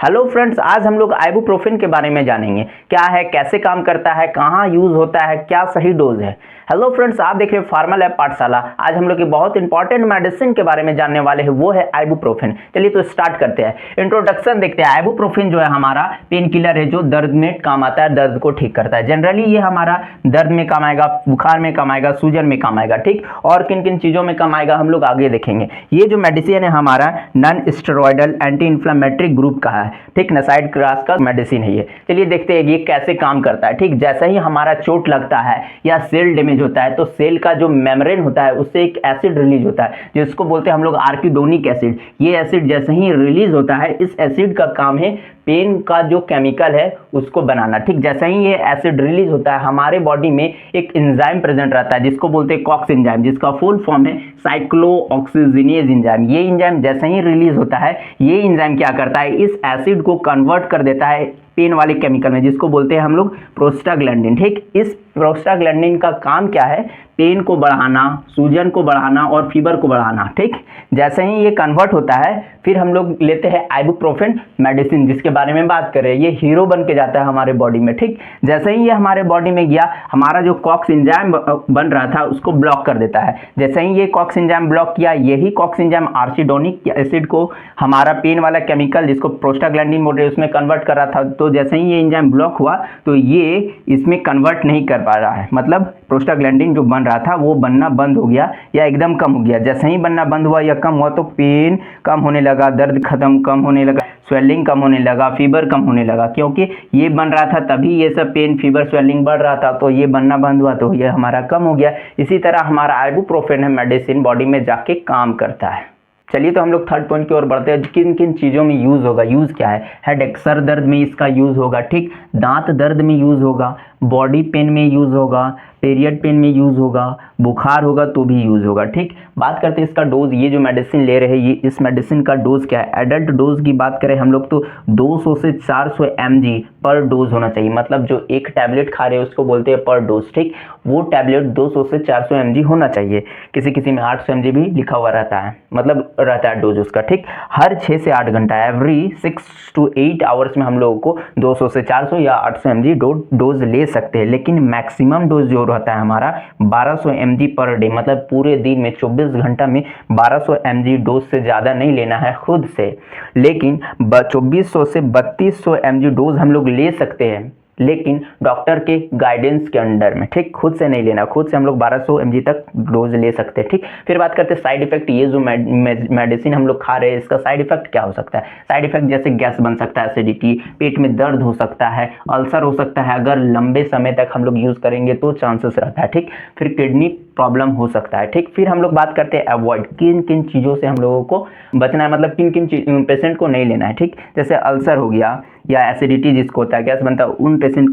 Hello friends, आज हम लोग आइबुप्रोफेन के बारे में जानेंगे। क्या है, कैसे काम करता है, कहाँ यूज होता है, क्या सही डोज है। हेलो फ्रेंड्स, आप देख रहे हैं फार्मा लैब पाठशाला। आज हम लोग की बहुत इंपॉर्टेंट मेडिसिन के बारे में जानने वाले हैं, वो है आइबुप्रोफेन। चलिए तो स्टार्ट करते हैं। इंट्रोडक्शन देखते हैं। आइबुप्रोफेन जो है हमारा पेन किलर है जो दर्द में काम आता है, दर्द को ठीक करता है। जनरली ये हमारा दर्द में काम आएगा, बुखार में काम आएगा, सूजन में काम आएगा, ठीक। और किन किन चीज़ों में काम आएगा हम लोग आगे देखेंगे। ये जो मेडिसिन है हमारा non steroidal anti inflammatory group का है, ठीक। नसाइड क्लास का मेडिसिन है ये। चलिए देखते हैं ये कैसे काम करता है, ठीक। जैसे ही हमारा चोट लगता है या सेल डैमेज होता है तो सेल का जो मेम्ब्रेन होता है उससे एक एसिड रिलीज होता है जिसको बोलते हैं हम लोग आर्किडोनिक एसिड। ये एसिड जैसे ही रिलीज होता है, इस एसिड का काम है पेन का जो केमिकल है उसको बनाना, ठीक। जैसे ही ये एसिड रिलीज होता है हमारे बॉडी में एक एंजाइम प्रेजेंट रहता है जिसको बोलते हैं कॉक्स एंजाइम, जिसका फुल फॉर्म है साइक्लोऑक्सीजिनेज एंजाइम। ये एंजाइम जैसे ही रिलीज होता है, ये एंजाइम क्या करता है, इस एसिड को कन्वर्ट कर देता है पेन वाले केमिकल में जिसको बोलते हैं हम लोग प्रोस्टाग्लैंडिन, ठीक। इस प्रोस्टाग्लैंडिन का काम क्या है, पेन को बढ़ाना, सूजन को बढ़ाना और फीवर को बढ़ाना, ठीक। जैसे ही ये कन्वर्ट होता है फिर हम लोग लेते हैं आइबुप्रोफेन मेडिसिन, जिसके बारे में बात करें। ये हीरो बन के जाता है हमारे बॉडी में, ठीक। जैसे ही ये हमारे बॉडी में गया, हमारा जो कॉक्स एंजाइम बन रहा था उसको ब्लॉक कर देता है। जैसे ही ये कॉक्स एंजाइम ब्लॉक किया, यही कॉक्स एंजाइम आर्किडोनिक एसिड को हमारा पेन वाला केमिकल जिसको प्रोस्टाग्लैंडिन बोल रहे हैं उसमें कन्वर्ट कर रहा था। तो जैसे ही ये एंजाइम ब्लॉक हुआ तो ये इसमें कन्वर्ट नहीं कर पा रहा है, मतलब प्रोस्टाग्लैंडिन जो बन रहा था वो बनना बंद हो गया या एकदम कम हो गया। जैसे ही बनना बंद हुआ या कम हुआ तो पेन कम होने लगा, दर्द खत्म कम होने लगा, स्वेलिंग कम होने लगा, फीवर कम होने लगा। क्योंकि ये बन रहा था तभी ये सब पेन फीवर स्वेलिंग बढ़ रहा था, तो ये बनना बंद हुआ तो ये हमारा कम हो गया। इसी तरह हमारा आइबुप्रोफेन है मेडिसिन बॉडी में जाके काम करता है। चलिए तो हम लोग थर्ड पॉइंट की ओर बढ़ते हैं। किन किन चीज़ों में यूज़ होगा, यूज़ क्या है। हेडेक, सर दर्द में इसका यूज़ होगा, ठीक। दांत दर्द में यूज़ होगा, बॉडी पेन में यूज़ होगा, पीरियड पेन में यूज़ होगा, बुखार होगा तो भी यूज़ होगा, ठीक। बात करते हैं इसका डोज। ये जो मेडिसिन ले रहे हैं ये इस मेडिसिन का डोज क्या है। एडल्ट डोज की बात करें हम लोग तो 200 से 400 mg पर डोज होना चाहिए। मतलब जो एक टैबलेट खा रहे हैं उसको बोलते हैं पर डोज, ठीक। वो टैबलेट 200 से 400 mg होना चाहिए। किसी किसी में 800 mg भी लिखा हुआ रहता है, मतलब रहता है डोज उसका, ठीक। हर 6 से 8 घंटा एवरी 6 to 8 आवर्स में हम लोगों को 200 से 400 या 800 mg डोज ले सकते हैं। लेकिन मैक्सिमम डोज जो रहता है हमारा 1200 mg पर डे, मतलब पूरे दिन में 24 घंटा में 1200 mg डोज से ज़्यादा नहीं लेना है खुद से। लेकिन 2400 से 3200 mg डोज हम लोग ले सकते हैं, लेकिन डॉक्टर के गाइडेंस के अंडर में, ठीक। खुद से नहीं लेना। खुद से हम लोग 1200 mg तक डोज ले सकते हैं, ठीक। फिर बात करते हैं साइड इफेक्ट। ये जो मेडिसिन हम लोग खा रहे हैं इसका साइड इफेक्ट क्या हो सकता है। साइड इफेक्ट जैसे गैस बन सकता है, एसिडिटी, पेट में दर्द हो सकता है, अल्सर हो सकता है। अगर लंबे समय तक हम लोग यूज़ करेंगे तो चांसेस रहता है, ठीक। फिर किडनी प्रॉब्लम हो सकता है, ठीक। फिर हम लोग बात करते हैं अवॉइड, किन किन चीज़ों से हम लोगों को बचना है, मतलब किन किन पेशेंट को नहीं लेना है, ठीक। जैसे अल्सर हो गया या एसिडिटी जिसको होता है, गैस बनता है, उन पेशेंट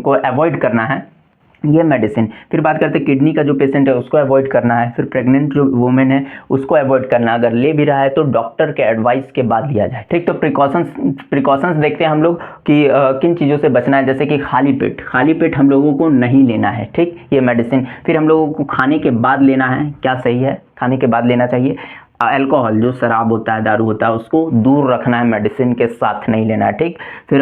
को अवॉइड करना है ये मेडिसिन। फिर बात करते हैं किडनी का जो पेशेंट है उसको अवॉइड करना है। फिर प्रेग्नेंट जो वुमेन है उसको अवॉइड करना है। अगर ले भी रहा है तो डॉक्टर के एडवाइस के बाद लिया जाए, ठीक। तो प्रिकॉशंस देखते हैं हम लोग कि किन चीज़ों से बचना है। जैसे कि खाली पेट हम लोगों को नहीं लेना है, ठीक, ये मेडिसिन। फिर हम लोगों को खाने के बाद लेना है, क्या सही है, खाने के बाद लेना चाहिए। अल्कोहल जो शराब होता है, दारू होता है, उसको दूर रखना है, मेडिसिन के साथ नहीं लेना है, ठीक। फिर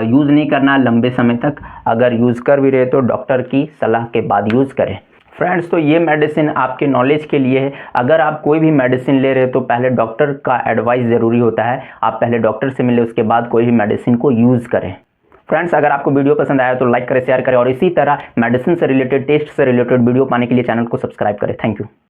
यूज़ नहीं करना लंबे समय तक। अगर यूज़ कर भी रहे तो डॉक्टर की सलाह के बाद यूज़ करें। फ्रेंड्स, तो ये मेडिसिन आपके नॉलेज के लिए है। अगर आप कोई भी मेडिसिन ले रहे हो तो पहले डॉक्टर का एडवाइस ज़रूरी होता है। आप पहले डॉक्टर से मिले, उसके बाद कोई भी मेडिसिन को यूज़ करें। फ्रेंड्स, अगर आपको वीडियो पसंद आया तो लाइक करें, शेयर करें और इसी तरह मेडिसिन से रिलेटेड, टेस्ट से रिलेटेड वीडियो पाने के लिए चैनल को सब्सक्राइब करें। Thank you.